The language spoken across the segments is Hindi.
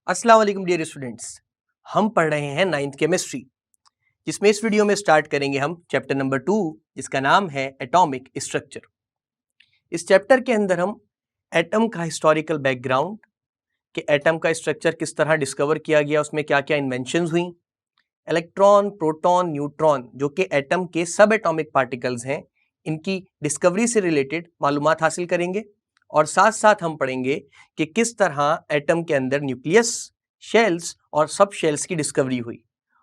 अस्सलाम वालेकुम डियर स्टूडेंट्स। हम पढ़ रहे हैं 9th केमिस्ट्री, जिसमें इस वीडियो में स्टार्ट करेंगे हम चैप्टर नंबर 2, जिसका नाम है एटॉमिक स्ट्रक्चर। इस चैप्टर के अंदर हम एटम का हिस्टोरिकल बैकग्राउंड, कि एटम का स्ट्रक्चर किस तरह डिस्कवर किया गया, उसमें क्या क्या इन्वेंशंस हुई, इलेक्ट्रॉन, प्रोटॉन, न्यूट्रॉन जो कि एटम के सब एटॉमिक पार्टिकल्स हैं, इनकी डिस्कवरी से रिलेटेड मालूमात हासिल करेंगे। और साथ साथ हम पढ़ेंगे कि किस तरह एटम के अंदर न्यूक्लियस, शेल्स और सब शेल्स की डिस्कवरी हुई।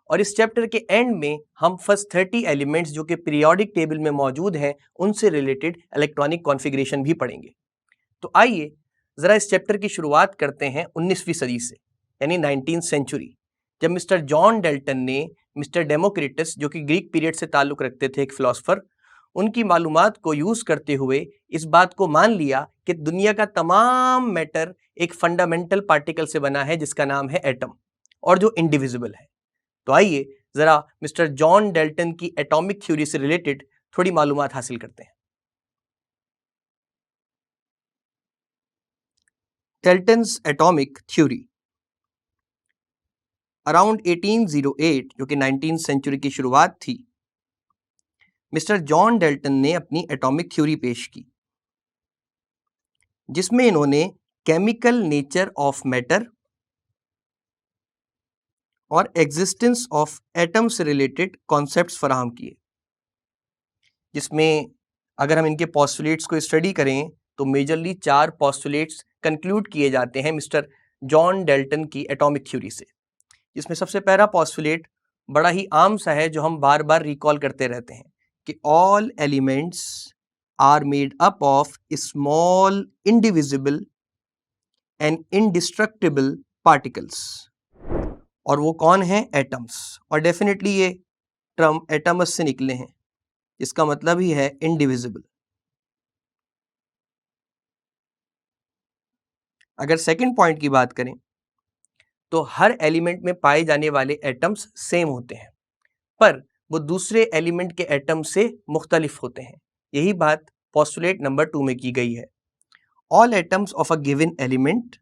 और इस चैप्टर के एंड में हम फर्स्ट 30 एलिमेंट्स जो कि पीरियोडिक टेबल में मौजूद हैं, उनसे रिलेटेड इलेक्ट्रॉनिक कॉन्फ़िगरेशन भी पढ़ेंगे। तो आइए ज़रा इस चैप्टर की शुरुआत करते हैं 19वीं सदी से, यानी 19th सेंचुरी, जब मिस्टर जॉन डेल्टन ने मिस्टर डेमोक्रिटस, जो कि ग्रीक पीरियड से ताल्लुक़ रखते थे, एक फ़िलासफ़र, उनकी मालूमात को यूज़ करते हुए इस बात को मान लिया कि दुनिया का तमाम मैटर एक फंडामेंटल पार्टिकल से बना है, जिसका नाम है एटम, और जो इंडिविजिबल है। तो आइए ज़रा मिस्टर जॉन डेल्टन की एटॉमिक थ्योरी से रिलेटेड थोड़ी मालूमात हासिल करते हैं। डेल्टन्स एटॉमिक थ्योरी अराउंड 1808, जो कि 19th सेंचुरी की शुरुआत थी, मिस्टर जॉन डेल्टन ने अपनी एटॉमिक थ्योरी पेश की, जिसमें इन्होंने केमिकल नेचर ऑफ मैटर और एग्जिस्टेंस ऑफ एटम से रिलेटेड कॉन्सेप्ट्स फराहम किए। जिसमें अगर हम इनके पॉस्टुलेट्स को स्टडी करें तो मेजरली 4 पॉस्टुलेट्स कंक्लूड किए जाते हैं मिस्टर जॉन डेल्टन की एटॉमिक थ्योरी से। जिसमें सबसे पहला पॉस्टुलेट बड़ा ही आम सा है, जो हम बार बार रिकॉल करते रहते हैं, कि all elements are made up of small indivisible and indestructible particles. और वो कौन है? एटम्स। और डेफिनेटली ये टर्म एटमस से निकले हैं, इसका मतलब ही है इंडिविजिबल। अगर सेकंड पॉइंट की बात करें तो हर एलिमेंट में पाए जाने वाले एटम्स सेम होते हैं, पर वो दूसरे एलिमेंट के एटम से मुख्तलिफ होते हैं। यही बात पोस्टुलेट नंबर 2 में की गई है। All atoms of a given element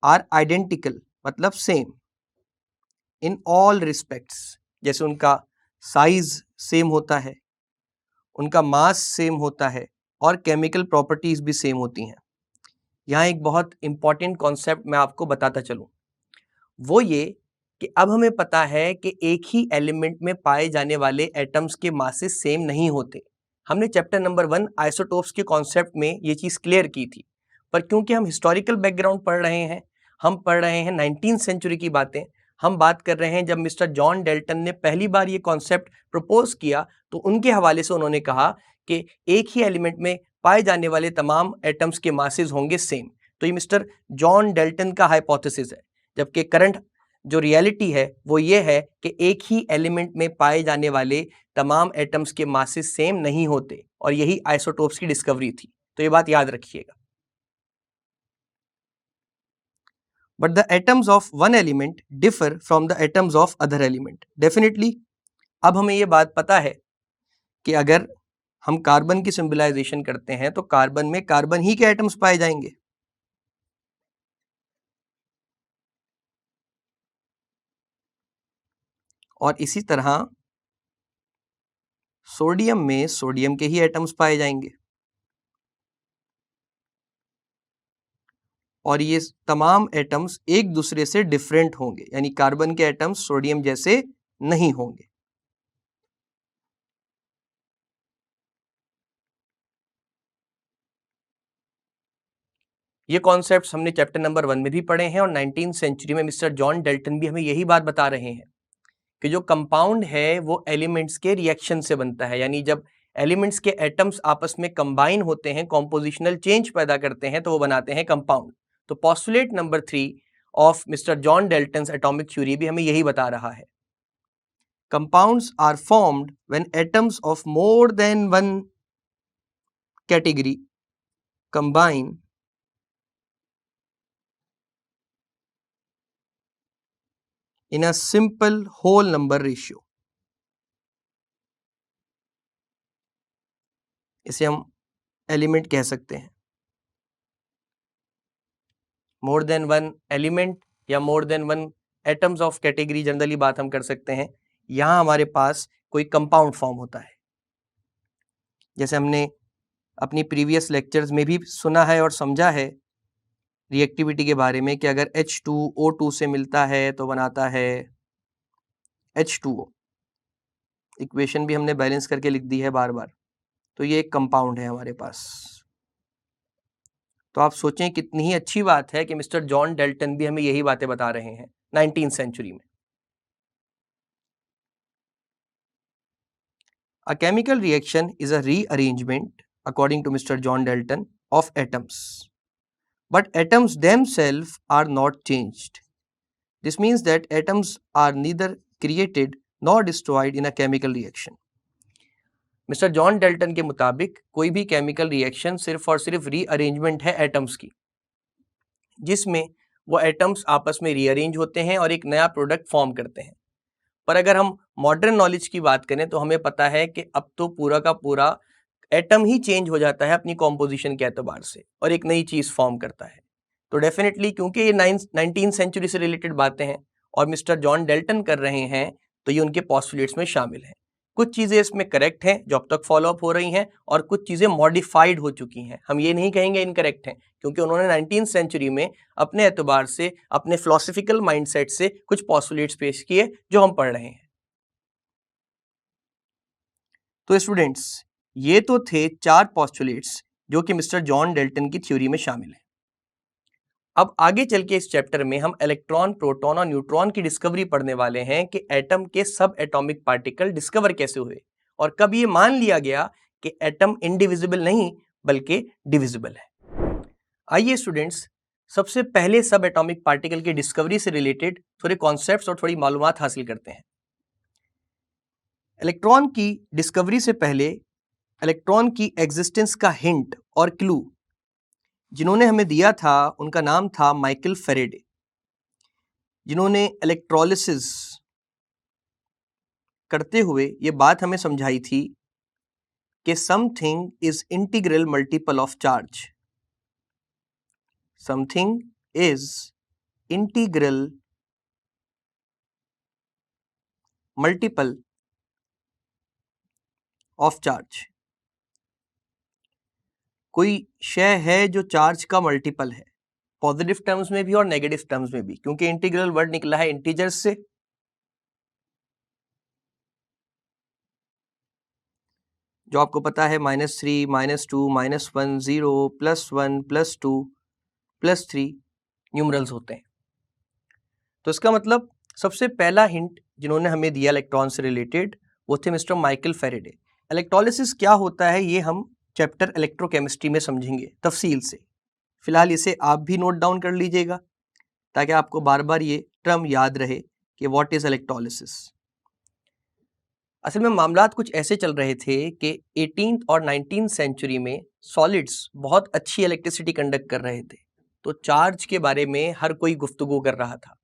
are identical, मतलब सेम, इन ऑल रिस्पेक्ट्स। जैसे उनका साइज सेम होता है, उनका मास सेम होता है, और केमिकल प्रॉपर्टीज भी सेम होती हैं। यहाँ एक बहुत इंपॉर्टेंट कॉन्सेप्ट मैं आपको बताता चलूँ, वो ये कि अब हमें पता है कि एक ही एलिमेंट में पाए जाने वाले एटम्स के मासेस सेम नहीं होते। हमने चैप्टर नंबर 1 आइसोटोप्स के कॉन्सेप्ट में ये चीज़ क्लियर की थी, पर क्योंकि हम हिस्टोरिकल बैकग्राउंड पढ़ रहे हैं, हम पढ़ रहे हैं 19th सेंचुरी की बातें, हम बात कर रहे हैं जब मिस्टर जॉन डेल्टन ने पहली बार ये कॉन्सेप्ट प्रपोज किया, तो उनके हवाले से उन्होंने कहा कि एक ही एलिमेंट में पाए जाने वाले तमाम एटम्स के मासेस होंगे सेम। तो ये मिस्टर जॉन डेल्टन का हाइपोथेसिस है, जबकि करंट जो रियलिटी है वो ये है कि एक ही एलिमेंट में पाए जाने वाले तमाम एटम्स के मासेस सेम नहीं होते, और यही आइसोटोप्स की डिस्कवरी थी। तो ये बात याद रखिएगा। But the atoms of one element differ from the atoms of other element. Definitely अब हमें ये बात पता है कि अगर हम कार्बन की सिंबलाइजेशन करते हैं तो कार्बन में कार्बन ही के एटम्स पाए जाएंगे, और इसी तरह सोडियम में सोडियम के ही एटम्स पाए जाएंगे। और ये तमाम एटम्स एक दूसरे से डिफरेंट होंगे, यानी कार्बन के एटम्स सोडियम जैसे नहीं होंगे। ये कॉन्सेप्ट्स हमने चैप्टर नंबर 1 में भी पढ़े हैं, और 19th सेंचुरी में मिस्टर जॉन डेल्टन भी हमें यही बात बता रहे हैं कि जो कंपाउंड है वो एलिमेंट्स के रिएक्शन से बनता है, यानी जब एलिमेंट्स के एटम्स आपस में कंबाइन होते हैं, कॉम्पोजिशनल चेंज पैदा करते हैं, तो वो बनाते हैं कंपाउंड। तो postulate number 3 of mister John Dalton's atomic theory भी हमें यही बता रहा है। Compounds are formed when atoms of more than one category combine in a simple whole number ratio. इसे हम एलिमेंट कह सकते हैं। मोर देन वन एलिमेंट या more than one atoms of category generally बात हम कर सकते हैं। यहाँ हमारे पास कोई कंपाउंड फॉर्म होता है, जैसे हमने अपनी प्रीवियस लेक्चर्स में भी सुना है और समझा है रिएक्टिविटी के बारे में कि अगर H2O2 से मिलता है तो बनाता है H2O। इक्वेशन भी हमने बैलेंस करके लिख दी है बार बार। तो ये एक कंपाउंड है हमारे पास। तो आप सोचें कितनी ही अच्छी बात है कि मिस्टर जॉन डेल्टन भी हमें यही बातें बता रहे हैं 19th सेंचुरी में। A chemical reaction is a rearrangement, according to Mr. John Dalton, of atoms. But atoms themselves are not changed. This means that atoms are neither created nor destroyed in a chemical reaction. Mister John Dalton के मुताबिक कोई भी केमिकल रिएक्शन सिर्फ और सिर्फ रीअरेंजमेंट है एटम्स की, जिसमें वो एटम्स आपस में रीअरेंज होते हैं और एक नया प्रोडक्ट फॉर्म करते हैं। पर अगर हम मॉडर्न नॉलेज की बात करें तो हमें पता है कि अब तो पूरा का पूरा एटम ही चेंज हो जाता है अपनी कॉम्पोजिशन के एतबार से और एक नई चीज़ फॉर्म करता है। तो डेफिनेटली क्योंकि ये 19th सेंचुरी से रिलेटेड बातें हैं और मिस्टर जॉन डेल्टन कर रहे हैं, तो ये उनके पॉस्टुलेट्स में शामिल हैं। कुछ चीज़ें इसमें करेक्ट हैं जो अब तक फॉलोअप हो रही हैं, और कुछ चीज़ें मॉडिफाइड हो चुकी हैं। हम ये नहीं कहेंगे इनकरेक्ट हैं, क्योंकि उन्होंने 19th सेंचुरी में अपने एतबार से, अपने फिलोसफिकल माइंडसेट से कुछ पॉस्टुलेट्स पेश किए जो हम पढ़ रहे हैं। तो स्टूडेंट्स, ये तो थे 4 पॉस्टुलेट्स जो कि मिस्टर जॉन डेल्टन की थ्योरी में शामिल है। अब आगे चल के इस चैप्टर में हम इलेक्ट्रॉन, प्रोटॉन और न्यूट्रॉन की डिस्कवरी पढ़ने वाले हैं कि एटम के सब एटॉमिक पार्टिकल डिस्कवर कैसे हुए और कब ये मान लिया गया कि एटम इंडिविजिबल नहीं बल्कि डिविजिबल है। आइए स्टूडेंट्स, सबसे पहले सब एटॉमिक पार्टिकल की डिस्कवरी से रिलेटेड थोड़े कॉन्सेप्ट्स और थोड़ी मालूमात हासिल करते हैं। इलेक्ट्रॉन की डिस्कवरी से पहले इलेक्ट्रॉन की एग्जिस्टेंस का हिंट और क्लू जिन्होंने हमें दिया था उनका नाम था माइकल फेरेडे, जिन्होंने इलेक्ट्रोलिसिस करते हुए ये बात हमें समझाई थी कि something is integral multiple of charge. Something is integral multiple of charge. कोई शय है जो चार्ज का मल्टीपल है, पॉजिटिव टर्म्स में भी और नेगेटिव टर्म्स में भी, क्योंकि इंटीग्रल वर्ड निकला है इंटीजर्स से। जो आपको पता है -3, -2, -1, 0, +1, +2, +3 न्यूमरल्स होते हैं। तो इसका मतलब सबसे पहला हिंट जिन्होंने हमें दिया इलेक्ट्रॉन से रिलेटेड वो थे मिस्टर माइकल फेरेडे। इलेक्ट्रोलिसिस क्या होता है ये हम चैप्टर इलेक्ट्रोकेमिस्ट्री में समझेंगे तफसील से। फिलहाल इसे आप भी नोट डाउन कर लीजिएगा ताकि आपको बार बार ये टर्म याद रहे कि व्हाट इज इलेक्ट्रोलिसिस। असल में मामलात कुछ ऐसे चल रहे थे कि 18th और 19th सेंचुरी में सॉलिड्स बहुत अच्छी इलेक्ट्रिसिटी कंडक्ट कर रहे थे, तो चार्ज के बारे में हर कोई गुफ्तगू कर रहा था।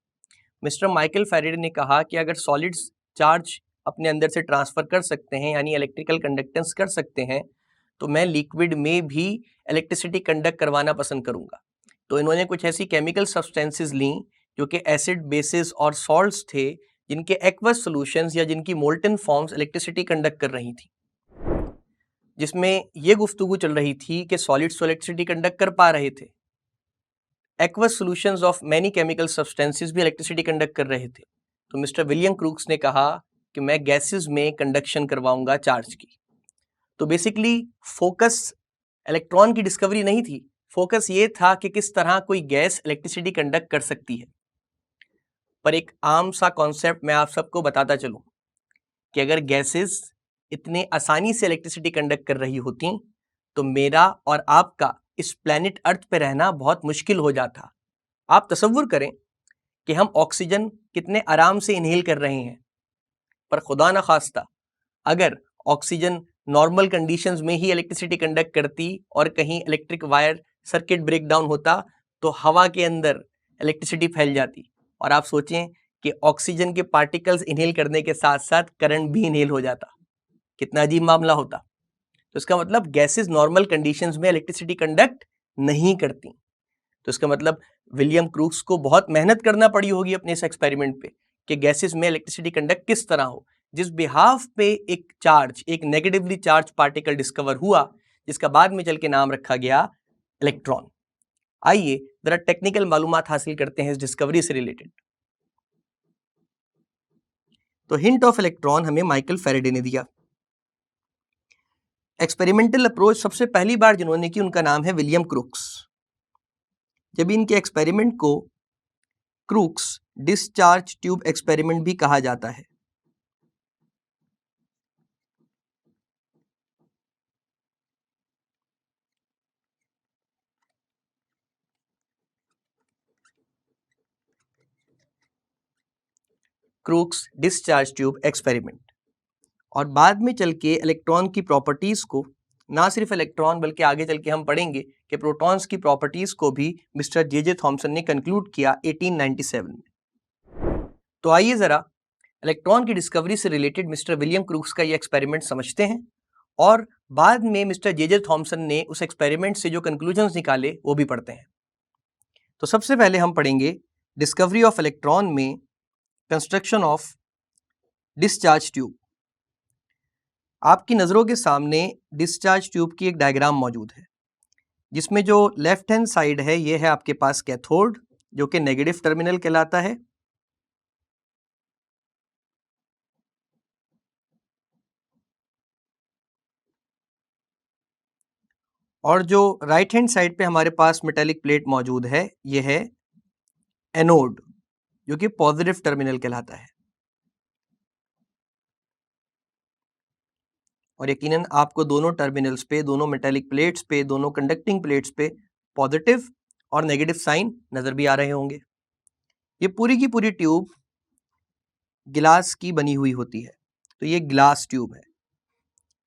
मिस्टर माइकल फेरेडे ने कहा कि अगर सॉलिड्स चार्ज अपने अंदर से ट्रांसफ़र कर सकते हैं, यानी इलेक्ट्रिकल कंडक्टेंस कर सकते हैं, तो मैं लिक्विड में भी इलेक्ट्रिसिटी कंडक्ट करवाना पसंद करूँगा। तो इन्होंने कुछ ऐसी केमिकल सब्सटेंसेस ली जो कि एसिड, बेसिस और सॉल्ट्स थे, जिनके एक्वस सॉल्यूशंस या जिनकी मोल्टन फॉर्म्स इलेक्ट्रिसिटी कंडक्ट कर रही थी, जिसमें ये गुफ्तगू चल रही थी कि सॉलिड्स तो इलेक्ट्रिसिटी कंडक्ट कर पा रहे थे, aqueous solutions of many chemical substances भी इलेक्ट्रिसिटी कंडक्ट कर रहे थे। तो मिस्टर विलियम क्रूक्स ने कहा कि मैं गैसेस में कंडक्शन करवाऊंगा चार्ज की। तो बेसिकली फोकस इलेक्ट्रॉन की डिस्कवरी नहीं थी, फोकस ये था कि किस तरह कोई गैस इलेक्ट्रिसिटी कंडक्ट कर सकती है। पर एक आम सा कॉन्सेप्ट मैं आप सबको बताता चलूं कि अगर गैसेस इतने आसानी से इलेक्ट्रिसिटी कंडक्ट कर रही होती तो मेरा और आपका इस प्लेनेट अर्थ पे रहना बहुत मुश्किल हो जाता। आप तसव्वुर करें कि हम ऑक्सीजन कितने आराम से इनहेल कर रहे हैं, पर खुदा न खास्ता अगर ऑक्सीजन नॉर्मल कंडीशंस में ही इलेक्ट्रिसिटी कंडक्ट करती और कहीं electric wire circuit break down होता तो हवा के अंदर इलेक्ट्रिसिटी फैल जाती, और आप सोचें कि ऑक्सीजन के पार्टिकल्स इनहेल करने के साथ साथ करंट भी इनहेल हो जाता, कितना अजीब मामला होता। तो इसका मतलब गैसेस नॉर्मल कंडीशंस में इलेक्ट्रिसिटी कंडक्ट नहीं करती। तो इसका मतलब विलियम क्रूक्स को बहुत मेहनत करना पड़ी होगी अपने इस एक्सपेरिमेंट पे कि गैसेस में इलेक्ट्रिसिटी कंडक्ट किस तरह हो, जिस बिहाफ पे एक नेगेटिवली चार्ज पार्टिकल डिस्कवर हुआ, जिसका बाद में चल के नाम रखा गया इलेक्ट्रॉन। आइए जरा टेक्निकल मालूमात हासिल करते हैं इस डिस्कवरी से रिलेटेड। तो हिंट ऑफ इलेक्ट्रॉन हमें माइकल फैराडे ने दिया। एक्सपेरिमेंटल अप्रोच सबसे पहली बार जिन्होंने की उनका नाम है विलियम क्रूक्स। जब इनके एक्सपेरिमेंट को क्रूक्स डिस्चार्ज ट्यूब एक्सपेरिमेंट भी कहा जाता है। Crooks discharge tube experiment. और बाद में चल के इलेक्ट्रॉन की प्रॉपर्टीज को, ना सिर्फ इलेक्ट्रॉन बल्कि आगे चल के हम पढ़ेंगे कि प्रोटॉन्स की प्रॉपर्टीज को भी मिस्टर जे थॉमसन ने कंक्लूड किया 1897 में। तो आइए जरा इलेक्ट्रॉन की डिस्कवरी से रिलेटेड मिस्टर विलियम क्रूक्स का ये एक्सपेरिमेंट समझते हैं और बाद में मिस्टर जे थॉमसन ने उस एक्सपेरिमेंट से जो कंक्लूजन्स निकाले वो भी पढ़ते हैं। तो सबसे पहले हम पढ़ेंगे डिस्कवरी ऑफ इलेक्ट्रॉन में कंस्ट्रक्शन ऑफ डिस्चार्ज ट्यूब। आपकी नज़रों के सामने डिस्चार्ज ट्यूब की एक डायग्राम मौजूद है, जिसमें जो लेफ्ट हैंड साइड है ये है आपके पास कैथोड, जो कि नेगेटिव टर्मिनल कहलाता है, और जो राइट हैंड साइड पे हमारे पास मेटेलिक प्लेट मौजूद है ये है एनोड, जो कि पॉजिटिव टर्मिनल कहलाता है। और यकीनन आपको दोनों टर्मिनल्स पे, दोनों मेटेलिक प्लेट्स पे, दोनों कंडक्टिंग प्लेट्स पे पॉजिटिव और नेगेटिव साइन नजर भी आ रहे होंगे। ये पूरी की पूरी ट्यूब गिलास की बनी हुई होती है, तो ये ग्लास ट्यूब है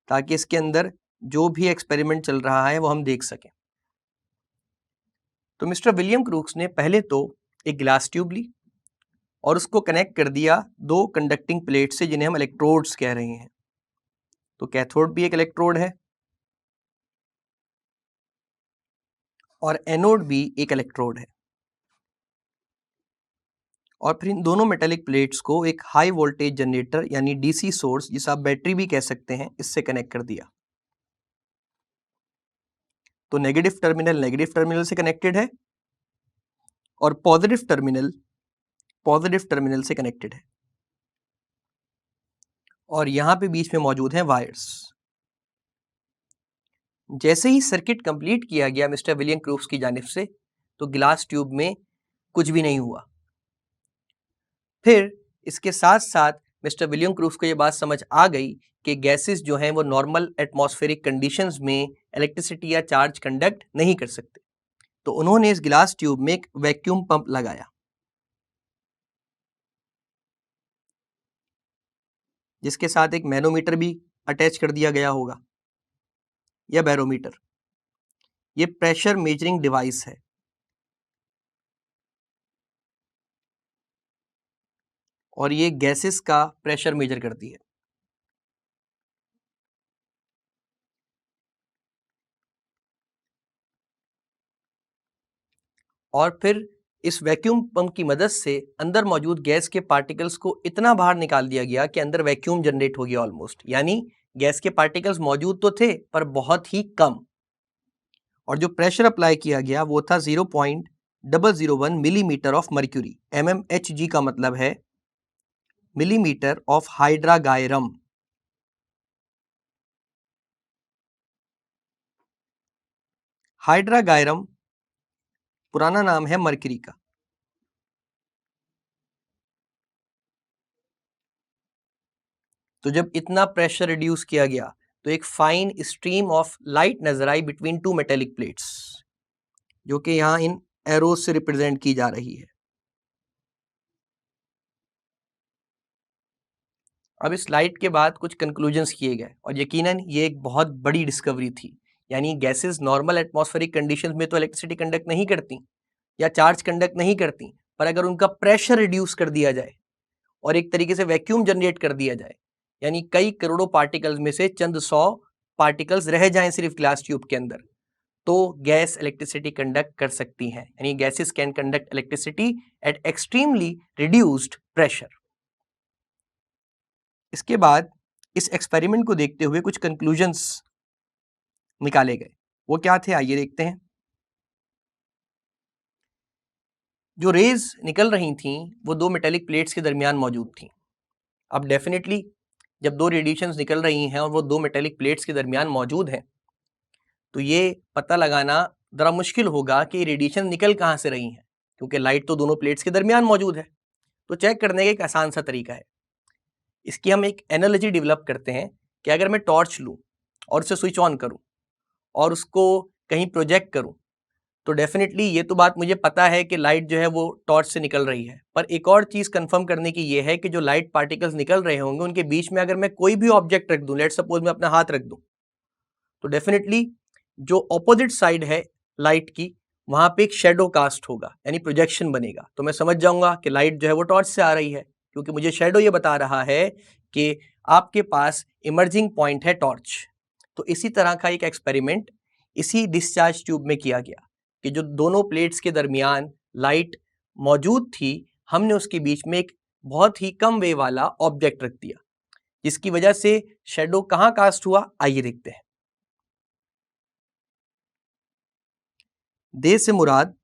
ताकि इसके अंदर जो भी एक्सपेरिमेंट चल रहा है वो हम देख सकें। तो मिस्टर विलियम क्रूक्स ने पहले तो एक ग्लास ट्यूब ली और उसको कनेक्ट कर दिया दो कंडक्टिंग प्लेट से, जिन्हें हम इलेक्ट्रोड्स कह रहे हैं। तो कैथोड भी एक इलेक्ट्रोड है और एनोड भी एक इलेक्ट्रोड है। और फिर इन दोनों मेटेलिक प्लेट्स को एक हाई वोल्टेज जनरेटर यानी डीसी सोर्स, जिसे आप बैटरी भी कह सकते हैं, इससे कनेक्ट कर दिया। तो नेगेटिव टर्मिनल से कनेक्टेड है और पॉजिटिव टर्मिनल से कनेक्टेड है, और यहां पे बीच में मौजूद हैं वायर्स। जैसे ही सर्किट कंप्लीट किया गया मिस्टर विलियम क्रूक्स की जानिब से, तो ग्लास ट्यूब में कुछ भी नहीं हुआ। फिर इसके साथ साथ मिस्टर विलियम क्रूक्स को ये बात समझ आ गई कि गैसेस जो हैं वो नॉर्मल एटमॉस्फेरिक कंडीशंस में इलेक्ट्रिसिटी या चार्ज कंडक्ट नहीं कर सकते। तो उन्होंने इस ग्लास ट्यूब में एक वैक्यूम पंप लगाया, जिसके साथ एक मैनोमीटर भी अटैच कर दिया गया होगा या बैरोमीटर। ये प्रेशर मेजरिंग डिवाइस है। और ये गैसेस का प्रेशर मेजर करती है। और फिर इस वैक्यूम पंप की मदद से अंदर मौजूद गैस के पार्टिकल्स को इतना बाहर निकाल दिया गया कि अंदर वैक्यूम जनरेट हो गया ऑलमोस्ट, यानी गैस के पार्टिकल्स मौजूद तो थे पर बहुत ही कम। और जो प्रेशर अप्लाई किया गया वो था 0.001 मिलीमीटर ऑफ मर्क्यूरी। mmHg का मतलब है मिलीमीटर ऑफ हाइड्रागायरम। हाइड्रागायरम पुराना नाम है मर्क्यूरी का। तो जब इतना प्रेशर रिड्यूस किया गया तो एक फाइन स्ट्रीम ऑफ लाइट नजर आई बिटवीन टू मेटेलिक प्लेट्स, जो कि यहां इन एरोज से रिप्रेजेंट की जा रही है। अब इस लाइट के बाद कुछ कंक्लूजन्स किए गए और यकीनन ये एक बहुत बड़ी डिस्कवरी थी। यानी गैसेस नॉर्मल एटमॉस्फेरिक कंडीशंस में तो इलेक्ट्रिसिटी कंडक्ट नहीं करती या चार्ज कंडक्ट नहीं करती, पर अगर उनका प्रेशर रिड्यूस कर दिया जाए और एक तरीके से वैक्यूम जनरेट कर दिया जाए, यानी कई करोड़ों पार्टिकल्स में से चंद 100 पार्टिकल्स रह जाएं सिर्फ ग्लास ट्यूब के अंदर, तो गैस इलेक्ट्रिसिटी कंडक्ट कर सकती हैं, यानी gases can conduct electricity at extremely reduced pressure. इसके बाद इस एक्सपेरिमेंट को देखते हुए कुछ कंक्लूजन्स निकाले गए। वो क्या थे, आइए देखते हैं। जो रेज निकल रही थी वो दो मेटेलिक प्लेट्स के दरमियान मौजूद थी। अब डेफिनेटली जब दो रेडिएशंस निकल रही हैं और वो दो मेटेलिक प्लेट्स के दरमियान मौजूद हैं, तो ये पता लगाना ज़रा मुश्किल होगा कि रेडिएशन निकल कहाँ से रही हैं, क्योंकि लाइट तो दोनों प्लेट्स के दरमियान मौजूद है। तो चेक करने का एक आसान सा तरीका है। इसकी हम एक एनालॉजी डेवलप करते हैं कि अगर मैं टॉर्च लूँ और उसे स्विच ऑन करूँ और उसको कहीं प्रोजेक्ट करूँ, तो डेफिनेटली ये तो बात मुझे पता है कि लाइट जो है वो टॉर्च से निकल रही है, पर एक और चीज़ कंफर्म करने की ये है कि जो लाइट पार्टिकल्स निकल रहे होंगे उनके बीच में अगर मैं कोई भी ऑब्जेक्ट रख दूं, लेट सपोज मैं अपना हाथ रख दूं, तो डेफिनेटली जो ऑपोजिट साइड है लाइट की, वहां पे एक शेडो कास्ट होगा, यानी प्रोजेक्शन बनेगा। तो मैं समझ जाऊंगा कि लाइट जो है वो टॉर्च से आ रही है, क्योंकि मुझे शेडो ये बता रहा है कि आपके पास इमर्जिंग पॉइंट है टॉर्च। तो इसी तरह का एक एक्सपेरिमेंट इसी डिस्चार्ज ट्यूब में किया गया कि जो दोनों प्लेट्स के दरमियान लाइट मौजूद थी, हमने उसके बीच में एक बहुत ही कम वे वाला ऑब्जेक्ट रख दिया, जिसकी वजह से शेडो कहाँ कास्ट हुआ, आइए देखते हैं। दे से मुराद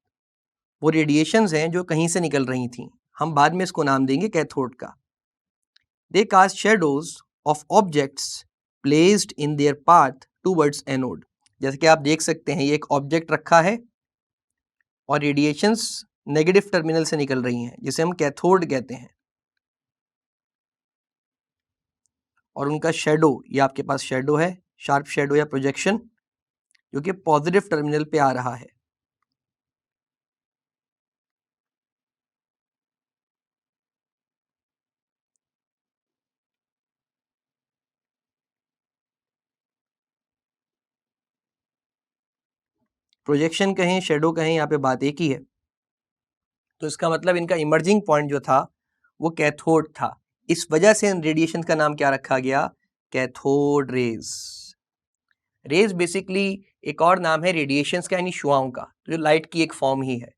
वो रेडिएशंस हैं जो कहीं से निकल रही थी, हम बाद में इसको नाम देंगे कैथोड का। They cast shadows of objects placed in their path towards anode. जैसे कि आप देख सकते हैं, ये एक ऑब्जेक्ट रखा है और रेडिएशंस नेगेटिव टर्मिनल से निकल रही हैं, जिसे हम कैथोड कहते हैं, और उनका शेडो, ये आपके पास शेडो है, शार्प शेडो या प्रोजेक्शन, जो कि पॉजिटिव टर्मिनल पे आ रहा है। प्रोजेक्शन कहें, शेडो कहें, यहाँ पे बात एक ही है। तो इसका मतलब इनका इमर्जिंग पॉइंट जो था वो कैथोड था। इस वजह से इन रेडिएशन का नाम क्या रखा गया, कैथोड रेज। रेज बेसिकली एक और नाम है रेडिएशंस का, यानी शुआओं का, जो लाइट की एक फॉर्म ही है।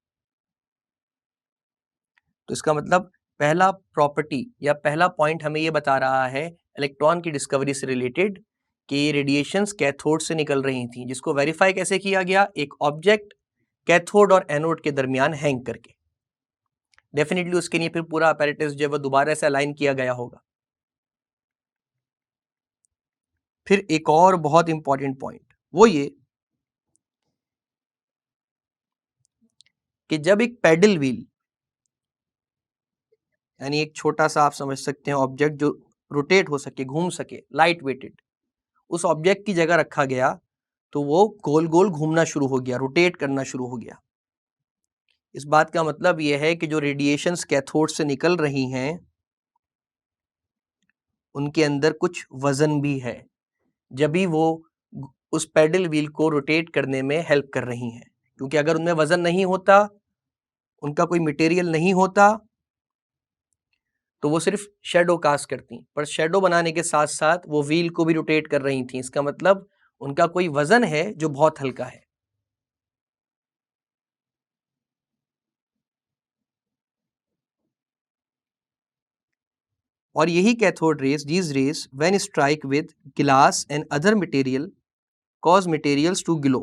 तो इसका मतलब पहला प्रॉपर्टी या पहला पॉइंट हमें ये बता रहा है इलेक्ट्रॉन की डिस्कवरी से रिलेटेड कि ये रेडिएशंस कैथोड से निकल रही थी, जिसको वेरीफाई कैसे किया गया, एक ऑब्जेक्ट कैथोड और एनोड के दरमियान हैंग करके। डेफिनेटली उसके लिए फिर पूरा अपैरेटस जो है वो दोबारा से अलाइन किया गया होगा। फिर एक और बहुत इंपॉर्टेंट पॉइंट वो ये कि जब एक पैडल व्हील, यानी एक छोटा सा आप समझ सकते हैं ऑब्जेक्ट जो रोटेट हो सके, घूम सके, लाइट वेटेड, उस ऑब्जेक्ट की जगह रखा गया, तो वो गोल गोल घूमना शुरू हो गया, रोटेट करना शुरू हो गया। इस बात का मतलब यह है कि जो रेडिएशंस कैथोड से निकल रही हैं उनके अंदर कुछ वजन भी है, जब भी वो उस पैडल व्हील को रोटेट करने में हेल्प कर रही हैं। क्योंकि अगर उनमें वजन नहीं होता, उनका कोई मटेरियल नहीं होता, तो वो सिर्फ शेडो कास्ट करती, पर शेडो बनाने के साथ साथ वो व्हील को भी रोटेट कर रही थी। इसका मतलब उनका कोई वजन है जो बहुत हल्का है। और यही cathode rays, these rays when strike with glass and other material cause materials to glow।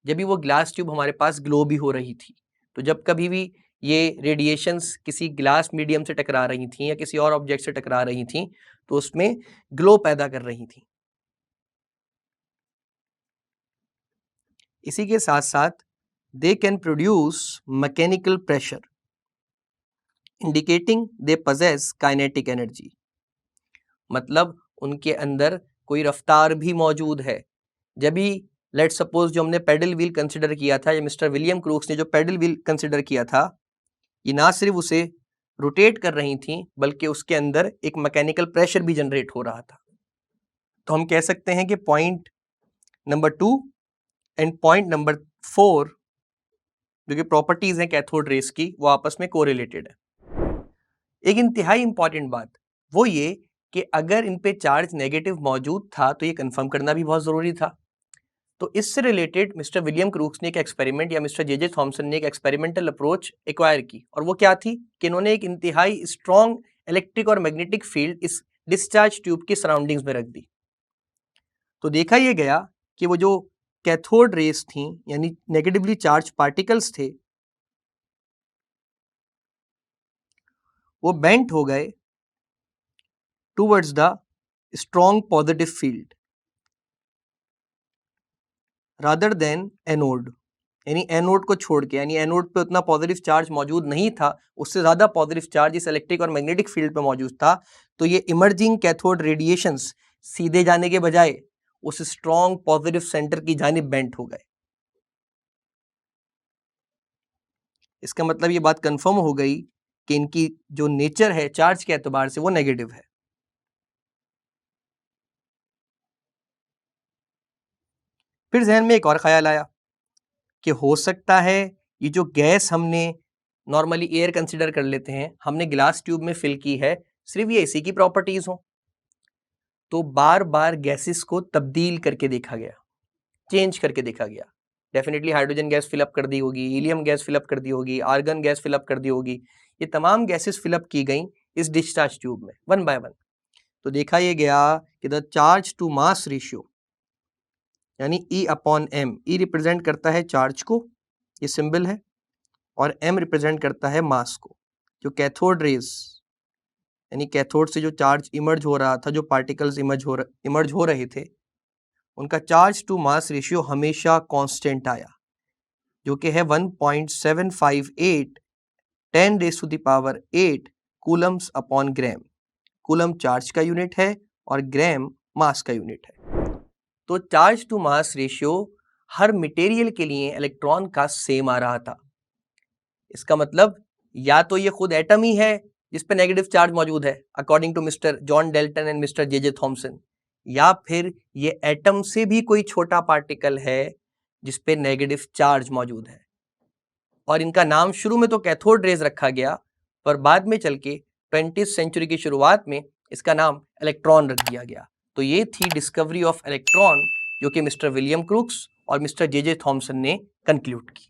जब भी वो ग्लास ट्यूब हमारे पास ग्लो भी हो रही थी, तो जब कभी भी ये रेडिएशंस किसी ग्लास मीडियम से टकरा रही थी या किसी और ऑब्जेक्ट से टकरा रही थी, तो उसमें ग्लो पैदा कर रही थी। इसी के साथ साथ they can produce mechanical pressure indicating they possess kinetic energy. मतलब उनके अंदर कोई रफ्तार भी मौजूद है। जब भी लेट सपोज जो हमने पेडल व्हील कंसिडर किया था, या मिस्टर विलियम क्रूक्स ने जो पेडल व्हील कंसिडर किया था, ये ना सिर्फ उसे रोटेट कर रही थी, बल्कि उसके अंदर एक मैकेनिकल प्रेशर भी जनरेट हो रहा था। तो हम कह सकते हैं कि point number 2 and point number 4 जो कि प्रॉपर्टीज हैं कैथोड रेस की, वो आपस में कोरिलेटेड है। एक इंतहाई इंपॉर्टेंट बात वो ये कि अगर इन पे चार्ज नेगेटिव मौजूद था, तो ये कंफर्म करना भी बहुत जरूरी था। तो इससे रिलेटेड मिस्टर विलियम क्रूक्स ने एक एक्सपेरिमेंट या मिस्टर जे थॉमसन ने एक एक्सपेरिमेंटल अप्रोच एक्वायर की, और वो क्या थी कि इन्होंने एक इंतहाई स्ट्रॉन्ग इलेक्ट्रिक और मैग्नेटिक फील्ड इस डिस्चार्ज ट्यूब की सराउंडिंग्स में रख दी। तो देखा यह गया कि वो जो कैथोड रेस थी यानी नेगेटिवली चार्ज पार्टिकल्स थे वो बेंट हो गए towards the strong positive field rather than anode, यानी एनोड को छोड़ के, यानी एनोड पे उतना पॉजिटिव चार्ज मौजूद नहीं था, उससे ज्यादा पॉजिटिव चार्ज इस इलेक्ट्रिक और मैग्नेटिक फील्ड पे मौजूद था। तो ये इमर्जिंग कैथोड रेडिएशंस सीधे जाने के बजाय उस स्ट्रॉन्ग पॉजिटिव सेंटर की जानिब बेंट हो गए। इसका मतलब ये बात कंफर्म हो गई कि इनकी जो नेचर है चार्ज के एतबार से वो नेगेटिव है। फिर जहन में एक और ख्याल आया कि हो सकता है ये जो गैस हमने नॉर्मली एयर कंसिडर कर लेते हैं, हमने ग्लास ट्यूब में फिल की है, सिर्फ ये इसी की प्रॉपर्टीज हो। तो बार बार गैसेस को तब्दील करके देखा गया, चेंज करके देखा गया। डेफिनेटली हाइड्रोजन गैस फिलअप कर दी होगी, हीलियम गैस फिलअप कर दी होगी, आर्गन गैस फिलअप कर दी होगी, ये तमाम गैसेस फिलअप की गई इस डिस्चार्ज ट्यूब में वन बाय वन। तो देखा यह गया कि the charge to mass ratio यानी E upon M, E represent करता है चार्ज को, ये सिंबल है, और M रिप्रेजेंट करता है मास को। जो कैथोड रेज यानी कैथोड से जो चार्ज इमर्ज हो रहा था, जो पार्टिकल्स इमर्ज हो रहे थे, उनका चार्ज टू मास रेशियो हमेशा कांस्टेंट आया, जो कि है 1.758 10⁸8 coulombs upon gram. Coulomb charge का यूनिट है और ग्राम मास का यूनिट है। तो चार्ज टू मास रेशियो हर मटेरियल के लिए इलेक्ट्रॉन का सेम आ रहा था। इसका मतलब या तो ये खुद एटम ही है जिस पे नेगेटिव चार्ज मौजूद है according to mister John Dalton and mister J Thomson, या फिर ये एटम से भी कोई छोटा पार्टिकल है जिस पे नेगेटिव चार्ज मौजूद है। और इनका नाम शुरू में तो कैथोड रेज रखा गया, पर बाद में चल के 20वीं सेंचुरी की शुरुआत में इसका नाम इलेक्ट्रॉन रख दिया गया। तो ये थी डिस्कवरी ऑफ इलेक्ट्रॉन, जो कि मिस्टर विलियम क्रूक्स और मिस्टर जे थॉमसन ने कंक्लूड की।